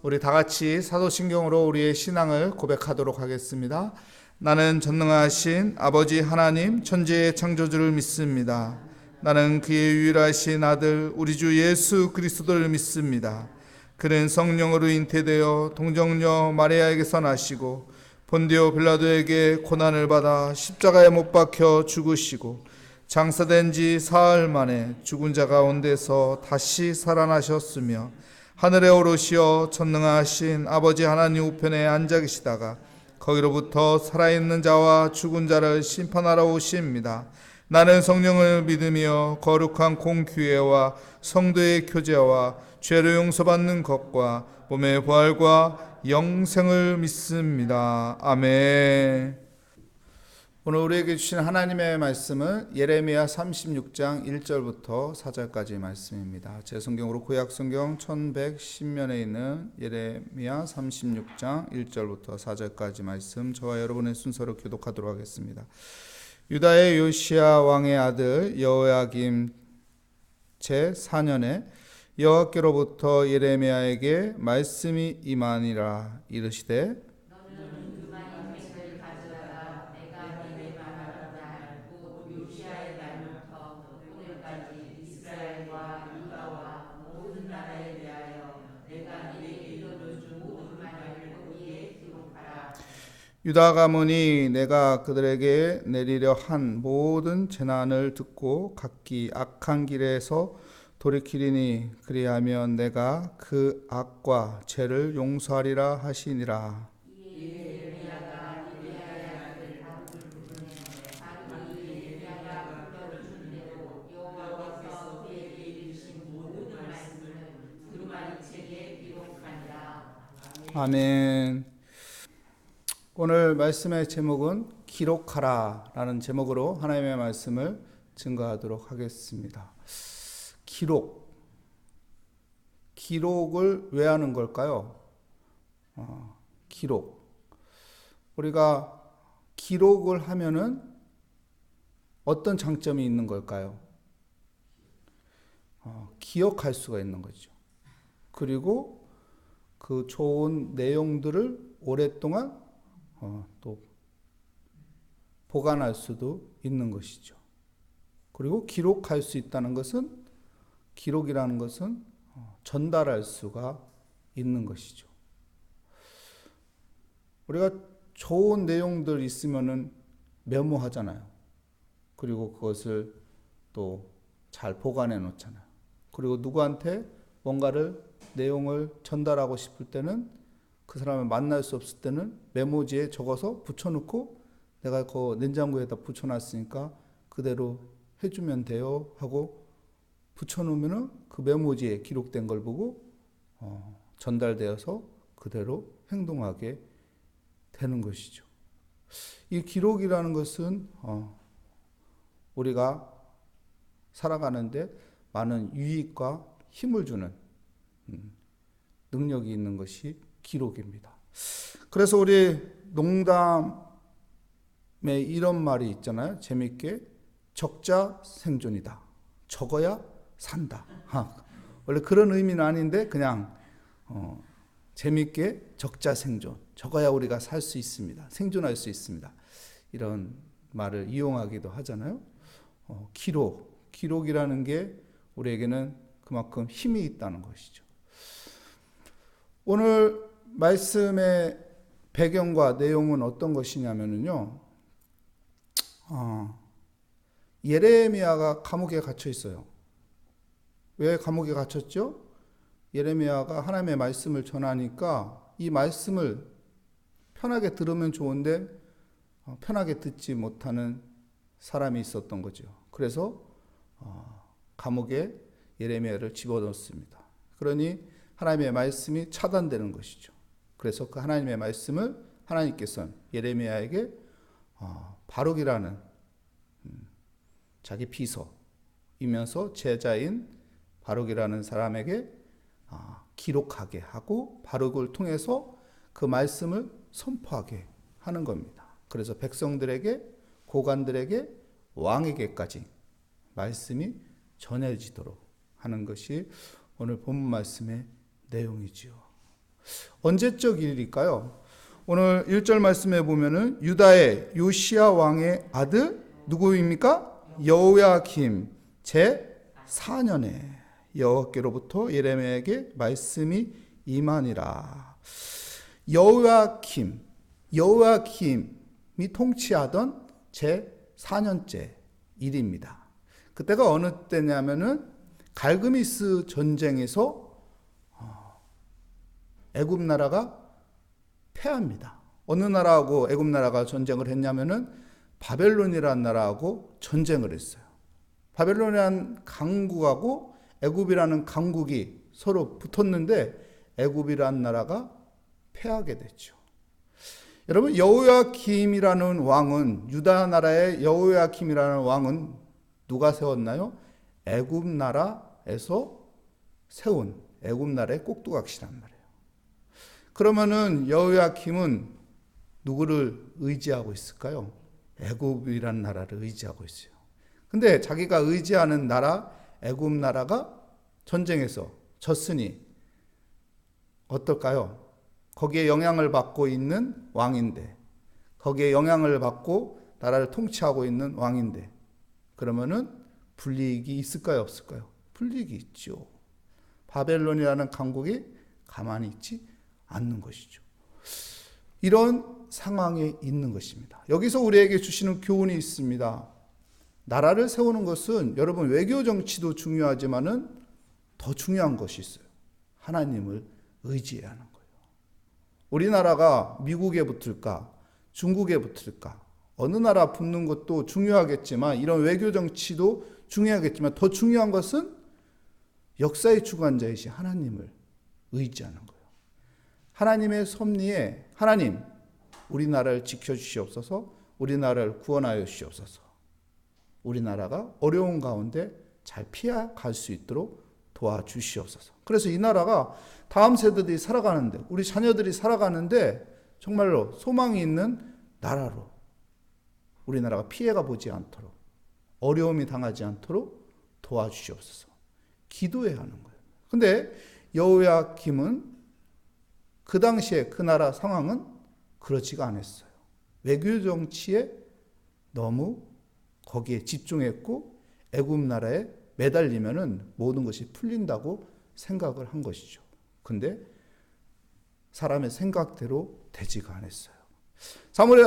우리 다 같이 사도신경으로 우리의 신앙을 고백하도록 하겠습니다. 나는 전능하신 아버지 하나님 천지의 창조주를 믿습니다. 나는 그의 유일하신 아들 우리 주 예수 그리스도를 믿습니다. 그는 성령으로 잉태되어 동정녀 마리아에게서 나시고 본디오 빌라도에게 고난을 받아 십자가에 못 박혀 죽으시고 장사된 지 사흘 만에 죽은 자 가운데서 다시 살아나셨으며 하늘에 오르시어 전능하신 아버지 하나님 우편에 앉아 계시다가 거기로부터 살아있는 자와 죽은 자를 심판하러 오십니다. 나는 성령을 믿으며 거룩한 공교회와 성도의 교제와 죄를 용서받는 것과 몸의 부활과 영생을 믿습니다. 아멘. 오늘 우리에게 주신 하나님의 말씀은 예레미야 36장 1절부터 4절까지의 말씀입니다. 제 성경으로 구약성경 1110면에 있는 예레미야 36장 1절부터 4절까지 말씀, 저와 여러분의 순서로 교독하도록 하겠습니다. 유다의 요시야 왕의 아들 여호야김 제4년에 여호와께로부터 예레미야에게 말씀이 임하니라. 이르시되 유다 가문이 내가 그들에게 내리려 한 모든 재난을 듣고 각기 악한 길에서 돌이키리니 그리하면 내가 그 악과 죄를 용서하리라 하시니라. 아멘. 오늘 말씀의 제목은 기록하라 라는 제목으로 하나님의 말씀을 증거하도록 하겠습니다. 기록을 왜 하는 걸까요? 기록. 우리가 기록을 하면은 어떤 장점이 있는 걸까요? 기억할 수가 있는 거죠. 그리고 그 좋은 내용들을 오랫동안 또 보관할 수도 있는 것이죠. 그리고 기록할 수 있다는 것은, 기록이라는 것은 전달할 수가 있는 것이죠. 우리가 좋은 내용들 있으면은 메모하잖아요. 그리고 그것을 또 잘 보관해 놓잖아요. 그리고 누구한테 뭔가를 내용을 전달하고 싶을 때는, 그 사람을 만날 수 없을 때는 메모지에 적어서 붙여놓고 내가 그 냉장고에다 붙여놨으니까 그대로 해주면 돼요 하고 붙여놓으면 그 메모지에 기록된 걸 보고 전달되어서 그대로 행동하게 되는 것이죠. 이 기록이라는 것은 우리가 살아가는데 많은 유익과 힘을 주는 능력이 있는 것이 기록입니다. 그래서 우리 농담에 이런 말이 있잖아요. 재밌게 적자 생존이다. 적어야 산다. 원래 그런 의미는 아닌데 그냥 재밌게 적자 생존. 적어야 우리가 살 수 있습니다. 생존할 수 있습니다. 이런 말을 이용하기도 하잖아요. 기록이라는 게 우리에게는 그만큼 힘이 있다는 것이죠. 오늘 말씀의 배경과 내용은 어떤 것이냐면요. 예레미야가 감옥에 갇혀 있어요. 왜 감옥에 갇혔죠? 예레미야가 하나님의 말씀을 전하니까 이 말씀을 편하게 들으면 좋은데 편하게 듣지 못하는 사람이 있었던 거죠. 그래서 감옥에 예레미야를 집어넣습니다. 그러니 하나님의 말씀이 차단되는 것이죠. 그래서 그 하나님의 말씀을 하나님께서는 예레미야에게 바룩이라는 자기 비서이면서 제자인 바룩이라는 사람에게 기록하게 하고 바룩을 통해서 그 말씀을 선포하게 하는 겁니다. 그래서 백성들에게, 고관들에게, 왕에게까지 말씀이 전해지도록 하는 것이 오늘 본문 말씀의 내용이지요. 언제적 일일까요? 오늘 1절 말씀에 보면은 유다의 요시야 왕의 아들 누구입니까? 여호야김 제 4년에 여호와께로부터 예레미야에게 말씀이 임하니라. 여호야김이 통치하던 제 4년째 일입니다. 그때가 어느 때냐면은 갈그미스 전쟁에서 애굽 나라가 패합니다. 어느 나라하고 애굽 나라가 전쟁을 했냐면은 바벨론이라는 나라하고 전쟁을 했어요. 바벨론이라는 강국하고 애굽이라는 강국이 서로 붙었는데 애굽이라는 나라가 패하게 됐죠. 여러분, 여호야김이라는 왕은, 유다 나라의 여호야김이라는 왕은 누가 세웠나요? 애굽 나라에서 세운 애굽 나라의 꼭두각시란 말이에요. 그러면은 여호야김은 누구를 의지하고 있을까요? 애굽이라는 나라를 의지하고 있어요. 근데 자기가 의지하는 나라, 애굽 나라가 전쟁에서 졌으니 어떨까요? 거기에 영향을 받고 있는 왕인데, 거기에 영향을 받고 나라를 통치하고 있는 왕인데, 그러면은 불이익이 있을까요? 없을까요? 불이익이 있죠. 바벨론이라는 강국이 가만히 있지 않는 것이죠. 이런 상황에 있는 것입니다. 여기서 우리에게 주시는 교훈이 있습니다. 나라를 세우는 것은 여러분 외교 정치도 중요하지만은 더 중요한 것이 있어요. 하나님을 의지해야 하는 거예요. 우리나라가 미국에 붙을까, 중국에 붙을까, 어느 나라 붙는 것도 중요하겠지만, 이런 외교 정치도 중요하겠지만, 더 중요한 것은 역사의 주관자이신 하나님을 의지하는 거예요. 하나님의 섭리에 하나님, 우리나라를 지켜주시옵소서, 우리나라를 구원하여 주시옵소서, 우리나라가 어려운 가운데 잘 피해갈 수 있도록 도와주시옵소서. 그래서 이 나라가 다음 세대들이 살아가는데, 우리 자녀들이 살아가는데 정말로 소망이 있는 나라로 우리나라가 피해가 보지 않도록, 어려움이 당하지 않도록 도와주시옵소서. 기도해야 하는 거예요. 근데 여호야김은 그 당시에 그 나라 상황은 그렇지가 않았어요. 외교 정치에 너무 거기에 집중했고 애굽 나라에 매달리면은 모든 것이 풀린다고 생각을 한 것이죠. 근데 사람의 생각대로 되지가 않았어요.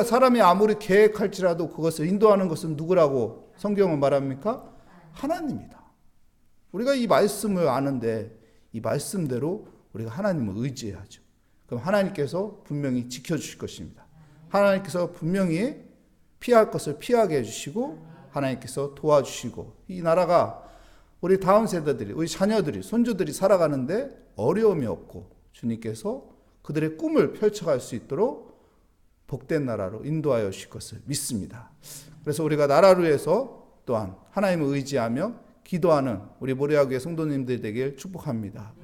사람이 아무리 계획할지라도 그것을 인도하는 것은 누구라고 성경은 말합니까? 하나님이다. 우리가 이 말씀을 아는데 이 말씀대로 우리가 하나님을 의지해야죠. 그럼 하나님께서 분명히 지켜주실 것입니다. 하나님께서 분명히 피할 것을 피하게 해주시고 하나님께서 도와주시고, 이 나라가 우리 다음 세대들이, 우리 자녀들이, 손주들이 살아가는데 어려움이 없고 주님께서 그들의 꿈을 펼쳐갈 수 있도록 복된 나라로 인도하여 주실 것을 믿습니다. 그래서 우리가 나라를 위해서 또한 하나님을 의지하며 기도하는 우리 모래학교의 성도님들 되길 축복합니다.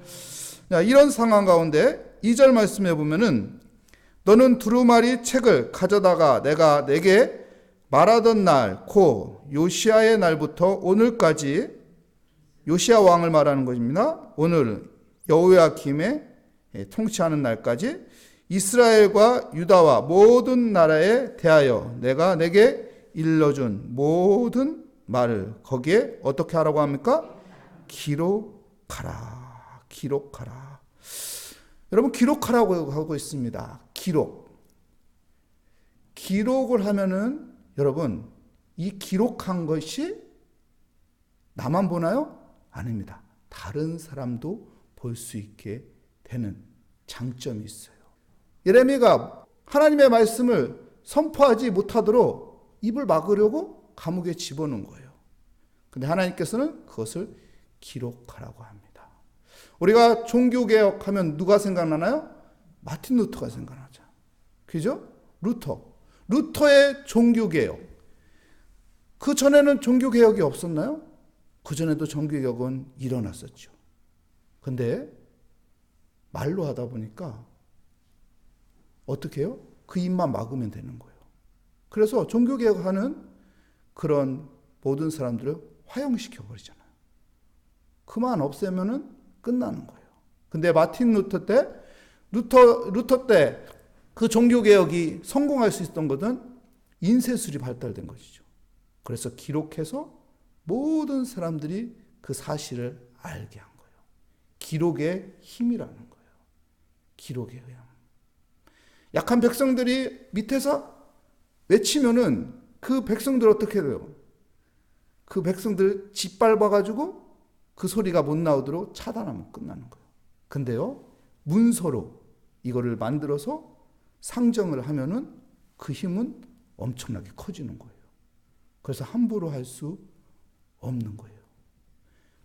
이런 상황 가운데 2절 말씀해 보면은 너는 두루마리 책을 가져다가 내가 내게 말하던 날, 곧 요시야의 날부터 오늘까지, 요시야 왕을 말하는 것입니다. 오늘 여호야김의 통치하는 날까지 이스라엘과 유다와 모든 나라에 대하여 내가 내게 일러준 모든 말을 거기에 어떻게 하라고 합니까? 기록하라. 기록하라. 여러분, 기록하라고 하고 있습니다. 기록을 하면은 여러분, 이 기록한 것이 나만 보나요? 아닙니다. 다른 사람도 볼 수 있게 되는 장점이 있어요. 예레미야가 하나님의 말씀을 선포하지 못하도록 입을 막으려고 감옥에 집어넣은 거예요. 근데 하나님께서는 그것을 기록하라고 합니다. 우리가 종교개혁하면 누가 생각나나요? 마틴 루터가 생각나죠. 그죠? 루터의 종교개혁. 그 전에는 종교개혁이 없었나요? 그 전에도 종교개혁은 일어났었죠. 근데 말로 하다 보니까 어떻게 해요? 그 입만 막으면 되는 거예요. 그래서 종교개혁하는 그런 모든 사람들을 화형시켜버리잖아요. 그만 없애면은 끝나는 거예요. 근데 마틴 루터 때 루터 때 그 종교개혁이 성공할 수 있었던 것은 인쇄술이 발달된 것이죠. 그래서 기록해서 모든 사람들이 그 사실을 알게 한 거예요. 기록의 힘이라는 거예요. 기록의 힘. 약한 백성들이 밑에서 외치면은 그 백성들 어떻게 돼요? 그 백성들 짓밟아가지고 그 소리가 못 나오도록 차단하면 끝나는 거예요. 근데요, 문서로 이거를 만들어서 상정을 하면은 그 힘은 엄청나게 커지는 거예요. 그래서 함부로 할 수 없는 거예요.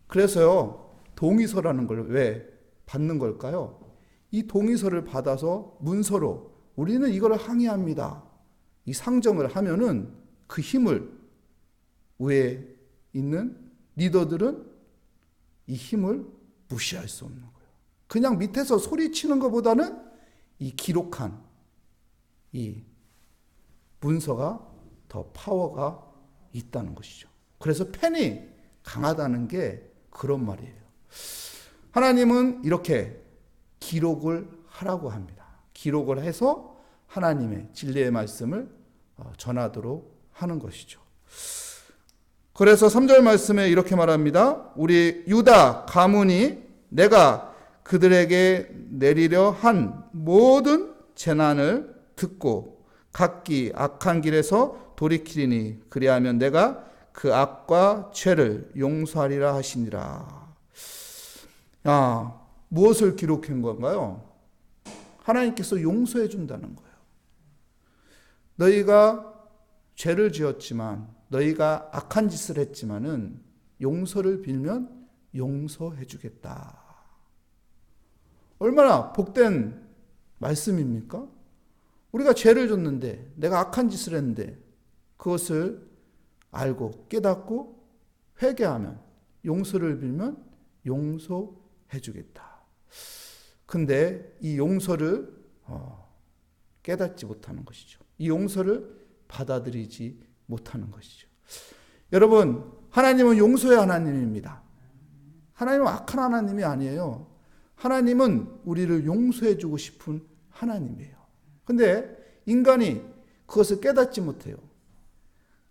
그래서요, 동의서라는 걸 왜 받는 걸까요? 이 동의서를 받아서 문서로 우리는 이거를 항의합니다. 이 상정을 하면은 그 힘을 위에 있는 리더들은 이 힘을 무시할 수 없는 거예요. 그냥 밑에서 소리치는 것보다는 이 기록한 이 문서가 더 파워가 있다는 것이죠. 그래서 펜이 강하다는 게 그런 말이에요. 하나님은 이렇게 기록을 하라고 합니다. 기록을 해서 하나님의 진리의 말씀을 전하도록 하는 것이죠. 그래서 3절 말씀에 이렇게 말합니다. 우리 유다 가문이 내가 그들에게 내리려 한 모든 재난을 듣고 각기 악한 길에서 돌이키리니 그리하면 내가 그 악과 죄를 용서하리라 하시니라. 무엇을 기록한 건가요? 하나님께서 용서해 준다는 거예요. 너희가 죄를 지었지만, 너희가 악한 짓을 했지만은 용서를 빌면 용서해 주겠다. 얼마나 복된 말씀입니까? 우리가 죄를 졌는데, 내가 악한 짓을 했는데 그것을 알고 깨닫고 회개하면, 용서를 빌면 용서해 주겠다. 근데 이 용서를 깨닫지 못하는 것이죠. 이 용서를 받아들이지 못하는 것이죠. 여러분, 하나님은 용서의 하나님입니다. 하나님은 악한 하나님이 아니에요. 하나님은 우리를 용서해 주고 싶은 하나님이에요. 근데 인간이 그것을 깨닫지 못해요.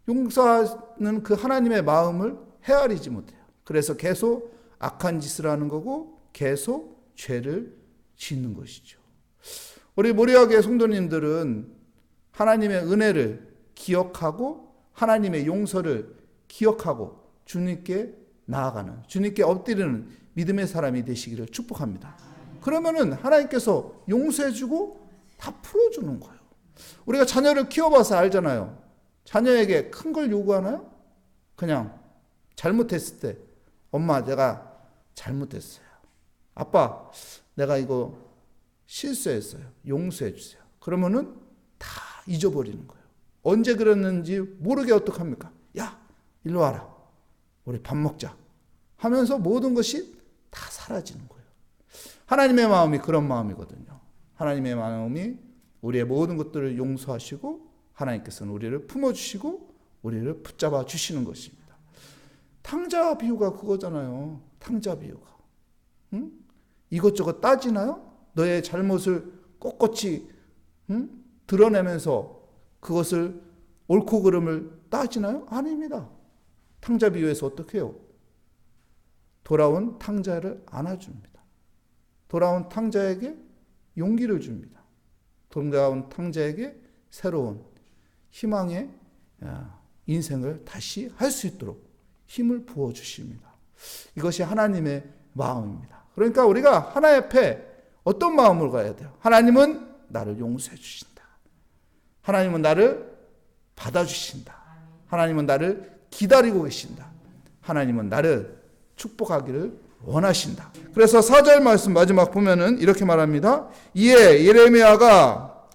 용서하는 그 하나님의 마음을 헤아리지 못해요. 그래서 계속 악한 짓을 하는 거고 계속 죄를 짓는 것이죠. 우리 모리아교회 성도님들은 하나님의 은혜를 기억하고 하나님의 용서를 기억하고 주님께 나아가는, 주님께 엎드리는 믿음의 사람이 되시기를 축복합니다. 그러면은 하나님께서 용서해주고 다 풀어주는 거예요. 우리가 자녀를 키워봐서 알잖아요. 자녀에게 큰 걸 요구하나요? 그냥 잘못했을 때, 엄마 내가 잘못했어요. 아빠 내가 이거 실수했어요. 용서해 주세요. 그러면은 다 잊어버리는 거예요. 언제 그랬는지 모르게 어떡합니까? 야, 일로 와라. 우리 밥 먹자. 하면서 모든 것이 다 사라지는 거예요. 하나님의 마음이 그런 마음이거든요. 하나님의 마음이 우리의 모든 것들을 용서하시고 하나님께서는 우리를 품어주시고 우리를 붙잡아 주시는 것입니다. 탕자 비유가 그거잖아요. 탕자 비유가. 응? 이것저것 따지나요? 너의 잘못을 꼿꼿이 드러내면서 그것을 옳고 그름을 따지나요? 아닙니다. 탕자 비유에서 어떻게 해요? 돌아온 탕자를 안아줍니다. 돌아온 탕자에게 용기를 줍니다. 돌아온 탕자에게 새로운 희망의 인생을 다시 할 수 있도록 힘을 부어주십니다. 이것이 하나님의 마음입니다. 그러니까 우리가 하나님 앞에 어떤 마음을 가야 돼요? 하나님은 나를 용서해 주신다. 하나님은 나를 받아주신다. 하나님은 나를 기다리고 계신다. 하나님은 나를 축복하기를 원하신다. 그래서 4절 말씀 마지막 보면은 이렇게 말합니다. 이에 예레미야가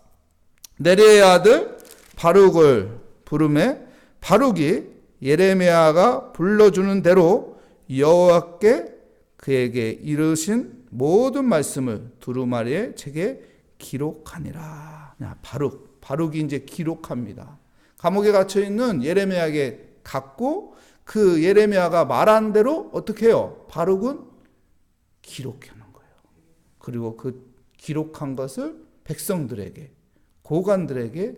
네리의 아들 바룩을 부르매 바룩이 예레미야가 불러주는 대로 여호와께 그에게 이르신 모든 말씀을 두루마리의 책에 기록하니라. 바룩이 이제 기록합니다. 감옥에 갇혀 있는 예레미야에게 갖고 그 예레미야가 말한 대로 어떻게 해요? 바룩은 기록하는 거예요. 그리고 그 기록한 것을 백성들에게, 고관들에게,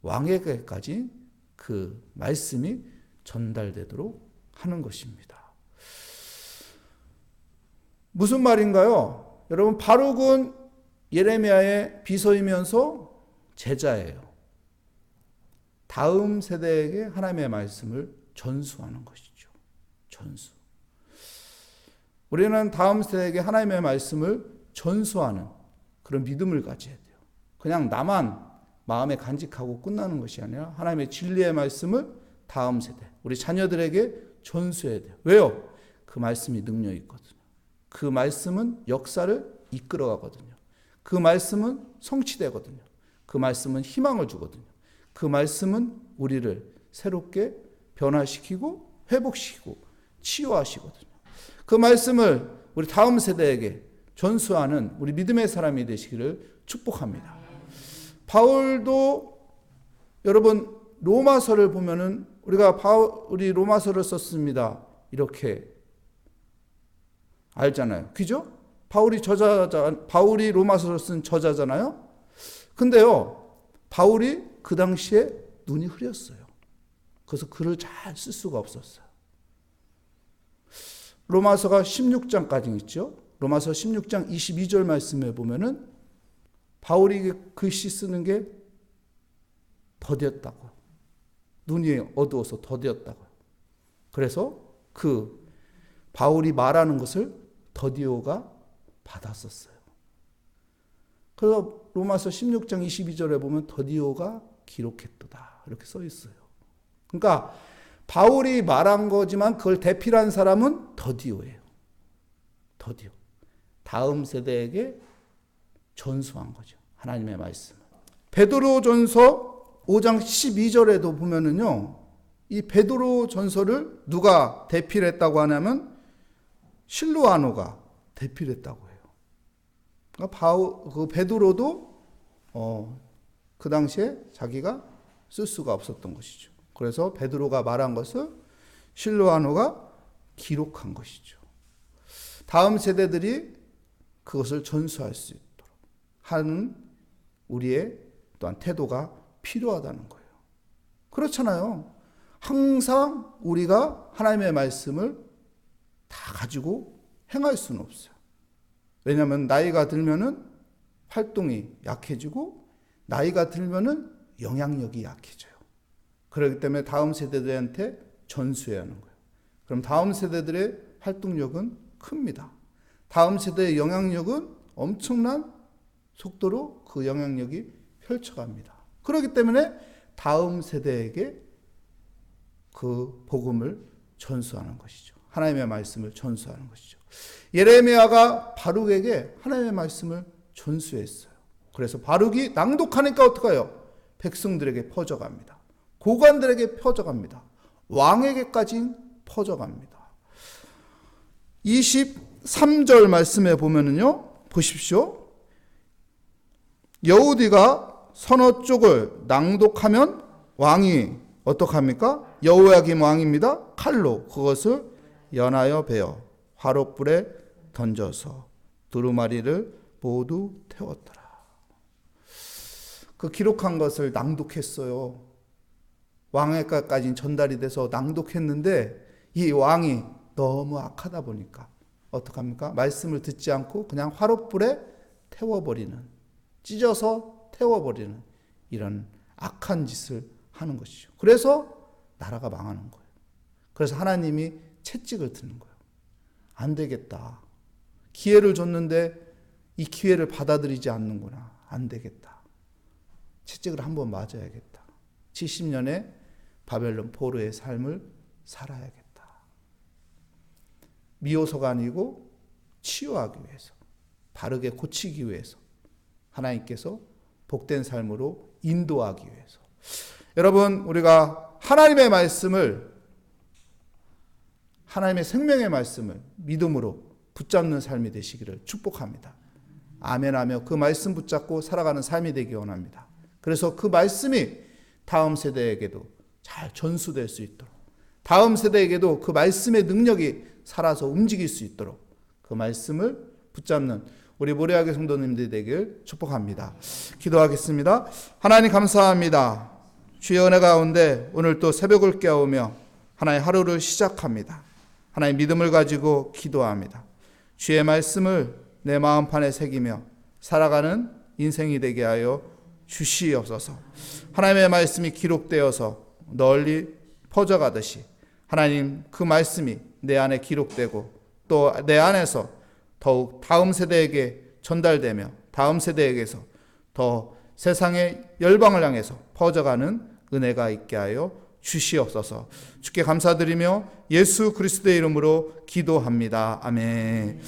왕에게까지 그 말씀이 전달되도록 하는 것입니다. 무슨 말인가요? 여러분, 바룩은 예레미야의 비서이면서 제자예요. 다음 세대에게 하나님의 말씀을 전수하는 것이죠. 전수. 우리는 다음 세대에게 하나님의 말씀을 전수하는 그런 믿음을 가져야 돼요. 그냥 나만 마음에 간직하고 끝나는 것이 아니라 하나님의 진리의 말씀을 다음 세대, 우리 자녀들에게 전수해야 돼요. 왜요? 그 말씀이 능력이 있거든요. 그 말씀은 역사를 이끌어가거든요. 그 말씀은 성취되거든요. 그 말씀은 희망을 주거든요. 그 말씀은 우리를 새롭게 변화시키고 회복시키고 치유하시거든요. 그 말씀을 우리 다음 세대에게 전수하는 우리 믿음의 사람이 되시기를 축복합니다. 바울도 여러분 로마서를 보면은 우리가 바울이 로마서를 썼습니다. 이렇게 알잖아요. 그죠? 바울이 로마서를 쓴 저자잖아요. 근데요, 바울이 그 당시에 눈이 흐렸어요. 그래서 글을 잘 쓸 수가 없었어요. 로마서가 16장까지 있죠. 로마서 16장 22절 말씀에 보면은 바울이 글씨 쓰는 게 더뎠다고. 눈이 어두워서 더뎠다고. 그래서 그 바울이 말하는 것을 더디오가 받았었어요. 그래서 로마서 16장 22절에 보면 더디오가 기록했도다. 이렇게 써 있어요. 그러니까 바울이 말한 거지만 그걸 대필한 사람은 더디오예요. 더디오. 다음 세대에게 전수한 거죠. 하나님의 말씀을. 베드로전서 5장 12절에도 보면은요, 이 베드로전서를 누가 대필했다고 하냐면 실루아노가 대필했다고 해요. 그러니까 그 베드로도 그 당시에 자기가 쓸 수가 없었던 것이죠. 그래서 베드로가 말한 것을 실루아노가 기록한 것이죠. 다음 세대들이 그것을 전수할 수 있도록 하는 우리의 또한 태도가 필요하다는 거예요. 그렇잖아요. 항상 우리가 하나님의 말씀을 다 가지고 행할 수는 없어요. 왜냐하면 나이가 들면은 활동이 약해지고 나이가 들면은 영향력이 약해져요. 그렇기 때문에 다음 세대들한테 전수해야 하는 거예요. 그럼 다음 세대들의 활동력은 큽니다. 다음 세대의 영향력은 엄청난 속도로 그 영향력이 펼쳐갑니다. 그렇기 때문에 다음 세대에게 그 복음을 전수하는 것이죠. 하나님의 말씀을 전수하는 것이죠. 예레미야가 바룩에게 하나님의 말씀을 전수했어요. 그래서 바룩이 낭독하니까 어떡해요? 백성들에게 퍼져갑니다. 고관들에게 퍼져갑니다. 왕에게까지 퍼져갑니다. 23절 말씀에 보면은요, 보십시오. 여우디가 서너 쪽을 낭독하면 왕이 어떡합니까? 여호야김 왕입니다. 칼로 그것을 연하여 베어 화롯불에 던져서 두루마리를 모두 태웠더라. 그 기록한 것을 낭독했어요. 왕에게까지 전달이 돼서 낭독했는데 이 왕이 너무 악하다 보니까 어떡합니까? 말씀을 듣지 않고 그냥 화롯불에 태워버리는, 찢어서 태워버리는 이런 악한 짓을 하는 것이죠. 그래서 나라가 망하는 거예요. 그래서 하나님이 채찍을 드는 거예요. 안 되겠다. 기회를 줬는데 이 기회를 받아들이지 않는구나. 안 되겠다. 채찍을 한번 맞아야겠다. 70년의 바벨론 포로의 삶을 살아야겠다. 미워서가 아니고 치유하기 위해서, 바르게 고치기 위해서, 하나님께서 복된 삶으로 인도하기 위해서. 여러분, 우리가 하나님의 말씀을, 하나님의 생명의 말씀을 믿음으로 붙잡는 삶이 되시기를 축복합니다. 아멘하며 그 말씀 붙잡고 살아가는 삶이 되기 원합니다. 그래서 그 말씀이 다음 세대에게도 잘 전수될 수 있도록, 다음 세대에게도 그 말씀의 능력이 살아서 움직일 수 있도록 그 말씀을 붙잡는 우리 모래학의 성도님들이 되길 축복합니다. 기도하겠습니다. 하나님 감사합니다. 주의 은혜 가운데 오늘 또 새벽을 깨우며 하나의 하루를 시작합니다. 하나의 믿음을 가지고 기도합니다. 주의 말씀을 내 마음판에 새기며 살아가는 인생이 되게 하여 주시옵소서. 하나님의 말씀이 기록되어서 널리 퍼져가듯이 하나님 그 말씀이 내 안에 기록되고 또 내 안에서 더욱 다음 세대에게 전달되며 다음 세대에게서 더 세상의 열방을 향해서 퍼져가는 은혜가 있게 하여 주시옵소서. 주께 감사드리며 예수 그리스도의 이름으로 기도합니다. 아멘.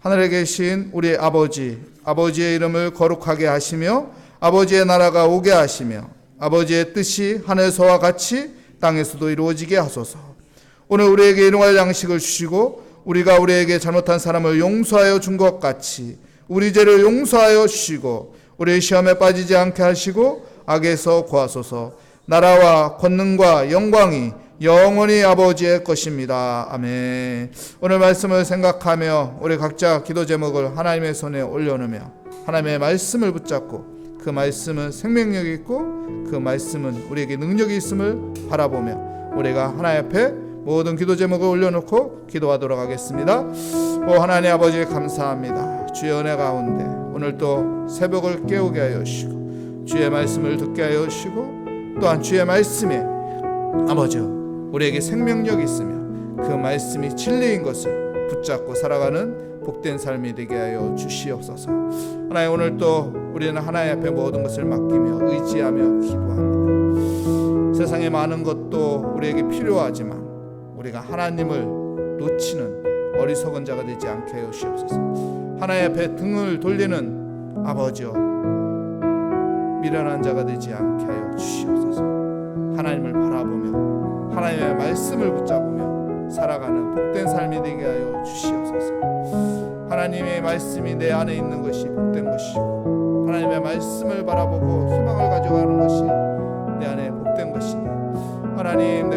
하늘에 계신 우리 아버지의 이름을 거룩하게 하시며 아버지의 나라가 오게 하시며 아버지의 뜻이 하늘에서와 같이 땅에서도 이루어지게 하소서. 오늘 우리에게 일용할 양식을 주시고 우리가 우리에게 잘못한 사람을 용서하여 준 것 같이 우리 죄를 용서하여 주시고 우리 시험에 빠지지 않게 하시고 악에서 구하소서. 나라와 권능과 영광이 영원히 아버지의 것입니다. 아멘. 오늘 말씀을 생각하며 우리 각자 기도 제목을 하나님의 손에 올려놓으며 하나님의 말씀을 붙잡고 그 말씀은 생명력이 있고 그 말씀은 우리에게 능력이 있음을 바라보며 우리가 하나님 앞에 모든 기도 제목을 올려놓고 기도하도록 하겠습니다. 하나님 아버지 감사합니다. 주의 은혜 가운데 오늘 또 새벽을 깨우게 하여 주시고 주의 말씀을 듣게 하여 주시고 또한 주의 말씀에 아버지 우리에게 생명력이 있으며 그 말씀이 진리인 것을 붙잡고 살아가는 복된 삶이 되게 하여 주시옵소서. 하나님 오늘 또 우리는 하나님 앞에 모든 것을 맡기며 의지하며 기도합니다. 세상에 많은 것도 우리에게 필요하지만 우리가 하나님을 놓치는 어리석은 자가 되지 않게 하여 주시옵소서. 하나님 앞에 등을 돌리는 아버지여 미련한 자가 되지 않게 하여 주시옵소서. 하나님을 바라보며 하나님의 말씀을 붙잡으며 살아가는 복된 삶이 되게 하여 주시옵소서. 하나님의 말씀이 내 안에 있는 것이 복된 것이고 하나님의 말씀을 바라보고 희망을 가져가는 것이 내 안에 복된 것이니 하나님